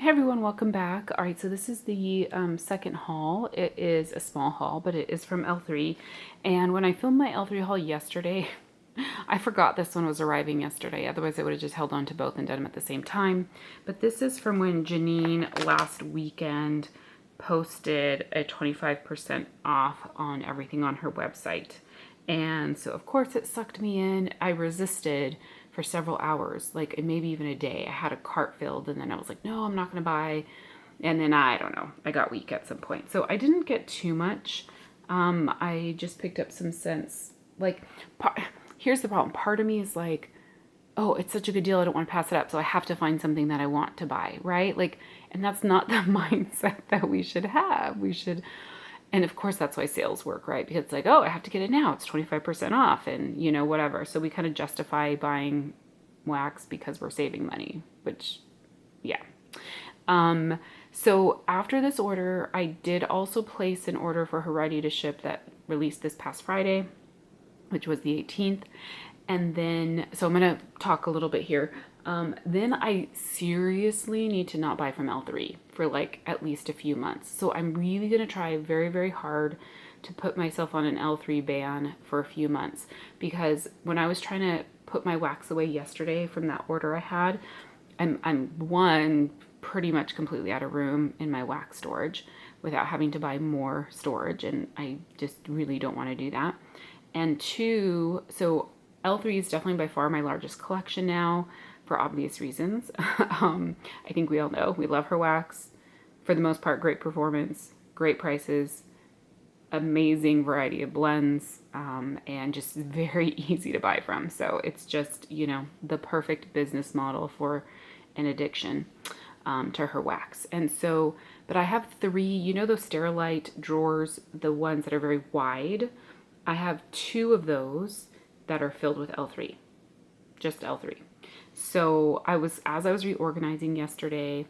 Hey everyone, welcome back. All right, so this is the second haul. It is a small haul, but it is from L3. And when I filmed my L3 haul yesterday, I forgot this one was arriving yesterday. Otherwise, I would have just held on to both and done them at the same time. But this is from when Janine last weekend posted a 25% off on everything on her website. And so, of course, it sucked me in. I resisted for several hours, like maybe even a day. I had a cart filled, and then I was like, no, I'm not going to buy. And then I don't know, I got weak at some point. So I didn't get too much. I just picked up some scents. Like, here's the problem. Part of me is like, oh, it's such a good deal. I don't want to pass it up. So I have to find something that I want to buy, right? Like, and that's not the mindset that we should have. We should, and of course, that's why sales work, right? Because it's like, oh, I have to get it now. It's 25% off and, you know, whatever. So we kind of justify buying wax because we're saving money, which, yeah. So after this order, I did also place an order for her Ready to Ship that released this past Friday, which was the 18th. And then, so I'm going to talk a little bit here. Then I seriously need to not buy from L3 for like at least a few months. So I'm really going to try very, very hard to put myself on an L3 ban for a few months, because when I was trying to put my wax away yesterday from that order I had, I'm one, pretty much completely out of room in my wax storage without having to buy more storage, and I just really don't want to do that. And two, so L3 is definitely by far my largest collection now for obvious reasons. I think we all know we love her wax. For the most part, great performance, great prices, amazing variety of blends, and just very easy to buy from. So it's just, you know, the perfect business model for an addiction to her wax. And so, but I have three, you know, those Sterilite drawers, the ones that are very wide. I have two of those that are filled with L3, just L3. So as I was reorganizing yesterday,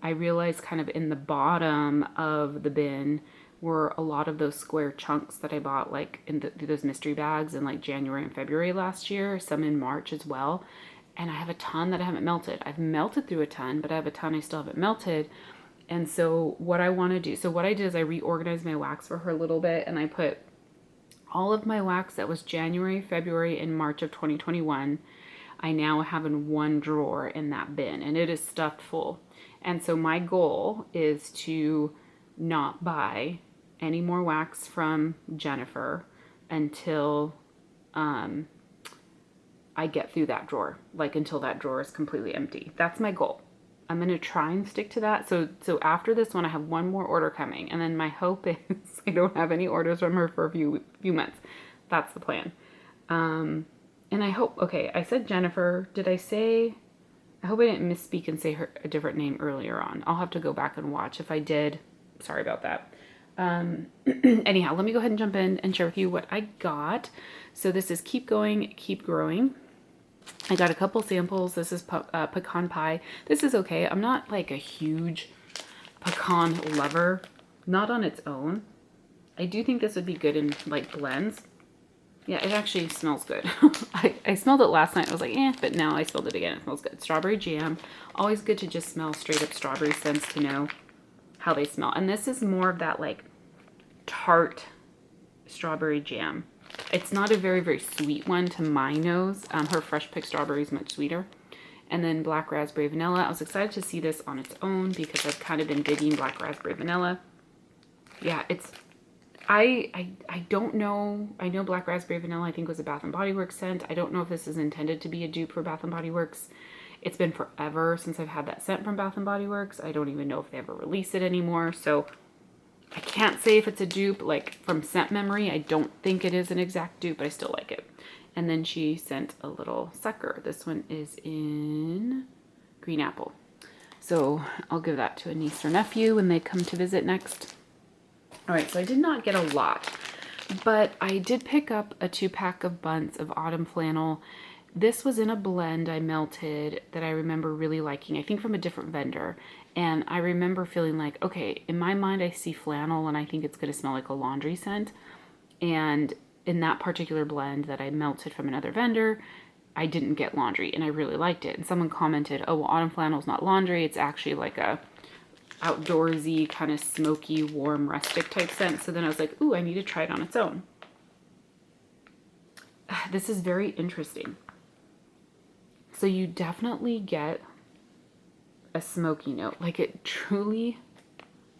I realized kind of in the bottom of the bin were a lot of those square chunks that I bought like in those mystery bags in like January and February last year, some in March as well. And I have a ton that I haven't melted. I've melted through a ton, but I have a ton I still haven't melted. And so what I want to do, so what I did is I reorganized my wax for her a little bit, and I put all of my wax that was January, February, and March of 2021, I now have in one drawer in that bin, and it is stuffed full. And so my goal is to not buy any more wax from Jennifer until I get through that drawer, like until that drawer is completely empty. That's my goal. I'm going to try and stick to that. So after this one, I have one more order coming. And then my hope is I don't have any orders from her for a few months. That's the plan. And I hope, okay, I said Jennifer. Did I say, I hope I didn't misspeak and say a different name earlier on. I'll have to go back and watch. If I did, sorry about that. Anyhow, let me go ahead and jump in and share with you what I got. So this is Keep Going, Keep Growing. I got a couple samples. This is Pecan Pie. This is okay. I'm not like a huge pecan lover. Not on its own. I do think this would be good in like blends. Yeah, it actually smells good. I smelled it last night. I was like, eh, but now I smelled it again. It smells good. Strawberry jam. Always good to just smell straight up strawberry scents to know how they smell. And this is more of that like tart strawberry jam. It's not a very, very sweet one to my nose. Her fresh picked strawberry is much sweeter. And then black raspberry vanilla. I was excited to see this on its own because I've kind of been digging black raspberry vanilla. Yeah, it's, I don't know. I know black raspberry vanilla I think was a Bath & Body Works scent. I don't know if this is intended to be a dupe for Bath & Body Works. It's been forever since I've had that scent from Bath & Body Works. I don't even know if they ever release it anymore. So I can't say if it's a dupe, like from scent memory. I don't think it is an exact dupe, but I still like it. And then she sent a little sucker. This one is in green apple. So I'll give that to a niece or nephew when they come to visit next. All right, so I did not get a lot, but I did pick up a 2-pack of bunts of autumn flannel. This was in a blend I melted that I remember really liking, I think from a different vendor. And I remember feeling like, okay, in my mind, I see flannel and I think it's going to smell like a laundry scent. And in that particular blend that I melted from another vendor, I didn't get laundry and I really liked it. And someone commented, oh, well, autumn flannel's not laundry. It's actually like a outdoorsy, kind of smoky, warm, rustic type scent. So then I was like, ooh, I need to try it on its own. This is very interesting. So you definitely get a smoky note. Like it truly,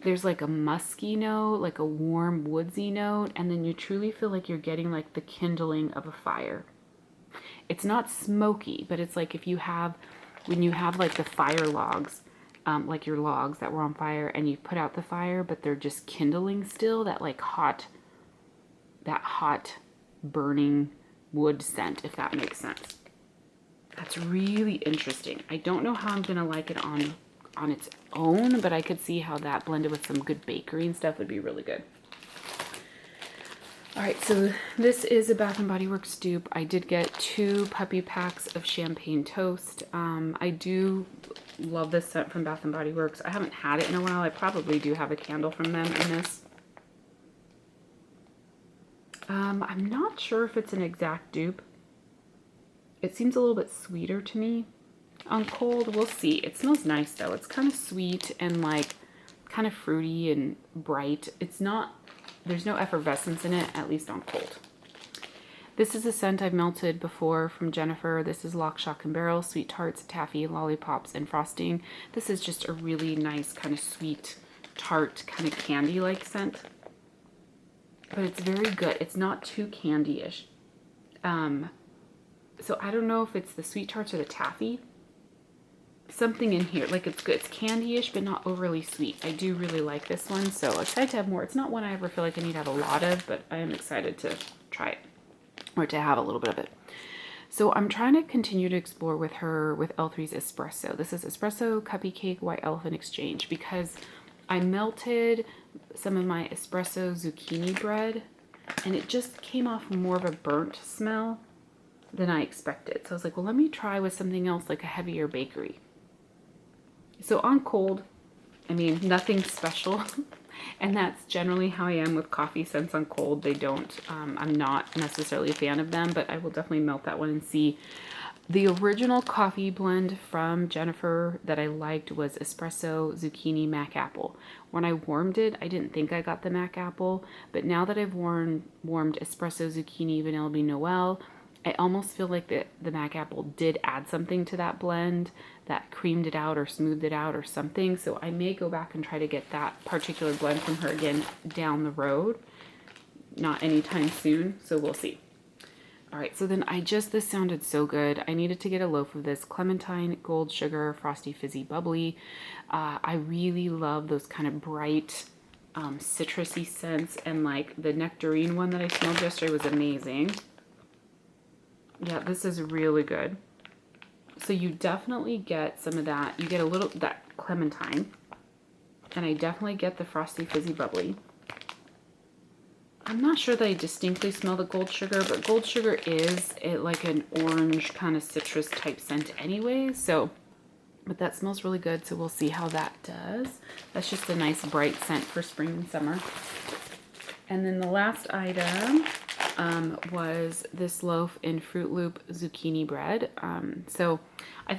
there's like a musky note, like a warm woodsy note, and then you truly feel like you're getting like the kindling of a fire. It's not smoky, but it's like if you have, when you have like the fire logs, like your logs that were on fire and you put out the fire, but they're just kindling still, that like hot burning wood scent, if that makes sense. That's really interesting. I don't know how I'm gonna like it on its own, but I could see how that blended with some good bakery and stuff would be really good. All right, so this is a Bath & Body Works dupe. I did get 2 puppy packs of champagne toast. I do love this scent from Bath & Body Works. I haven't had it in a while. I probably do have a candle from them in this. I'm not sure if it's an exact dupe. It seems a little bit sweeter to me on cold. We'll see. It smells nice though. It's kind of sweet and like kind of fruity and bright. It's not, there's no effervescence in it, at least on cold. This is a scent I've melted before from Jennifer. This is Lock, Shock, and Barrel, Sweet Tarts, Taffy, Lollipops, and Frosting. This is just a really nice kind of sweet, tart, kind of candy-like scent. But it's very good. It's not too candy-ish. So I don't know if it's the Sweet Tarts or the Taffy. Something in here. Like it's good. It's candy-ish, but not overly sweet. I do really like this one, so excited to have more. It's not one I ever feel like I need to have a lot of, but I am excited to try it. Or to have a little bit of it. So I'm trying to continue to explore with her with L3's espresso. This is espresso, cuppy cake, white elephant exchange, because I melted some of my espresso zucchini bread and it just came off more of a burnt smell than I expected. So I was like, well, let me try with something else, like a heavier bakery. So on cold, I mean, nothing special. And that's generally how I am with coffee scents on cold. They don't, I'm not necessarily a fan of them, but I will definitely melt that one and see. The original coffee blend from Jennifer that I liked was espresso, zucchini, mac apple. When I warmed it, I didn't think I got the mac apple, but now that I've warmed espresso, zucchini, vanilla bean, Noel, I almost feel like the mac apple did add something to that blend that creamed it out or smoothed it out or something. So I may go back and try to get that particular blend from her again down the road. Not anytime soon, so we'll see. All right, so then this sounded so good. I needed to get a loaf of this clementine, gold sugar, frosty, fizzy, bubbly. I really love those kind of bright, citrusy scents, and like the nectarine one that I smelled yesterday was amazing. Yeah, this is really good. So you definitely get some of that. You get a little, that clementine. And I definitely get the frosty, fizzy, bubbly. I'm not sure that I distinctly smell the gold sugar, but gold sugar is like an orange kind of citrus type scent anyway. So, but that smells really good. So we'll see how that does. That's just a nice bright scent for spring and summer. And then the last item was this loaf in Fruit Loop zucchini bread. So I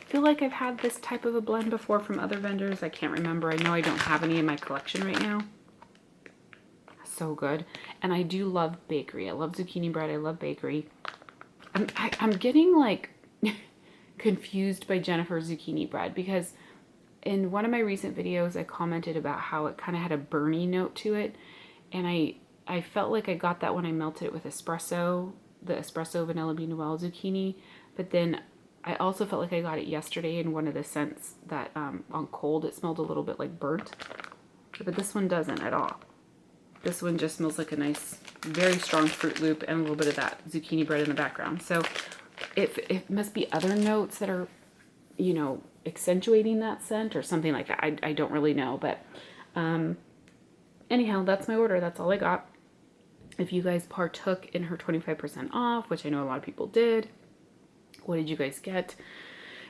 feel like I've had this type of a blend before from other vendors. I can't remember. I know I don't have any in my collection right now. So good. And I do love bakery. I love zucchini bread. I love bakery. I'm getting like confused by Jennifer's zucchini bread because in one of my recent videos I commented about how it kind of had a burny note to it, and I felt like I got that when I melted it with espresso, the espresso vanilla bean Noel zucchini, but then I also felt like I got it yesterday in one of the scents that on cold it smelled a little bit like burnt, but this one doesn't at all. This one just smells like a nice, very strong Fruit Loop and a little bit of that zucchini bread in the background. So it must be other notes that are, you know, accentuating that scent or something like that. I don't really know, but anyhow, that's my order. That's all I got. If you guys partook in her 25% off, which I know a lot of people did, what did you guys get?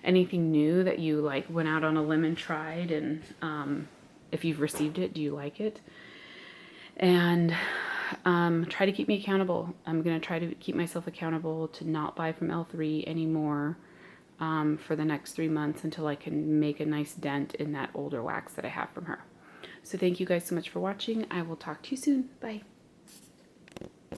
Anything new that you like went out on a limb and tried? And if you've received it, do you like it? And try to keep me accountable. I'm going to try to keep myself accountable to not buy from L3 anymore for the next 3 months until I can make a nice dent in that older wax that I have from her. So thank you guys so much for watching. I will talk to you soon. Bye.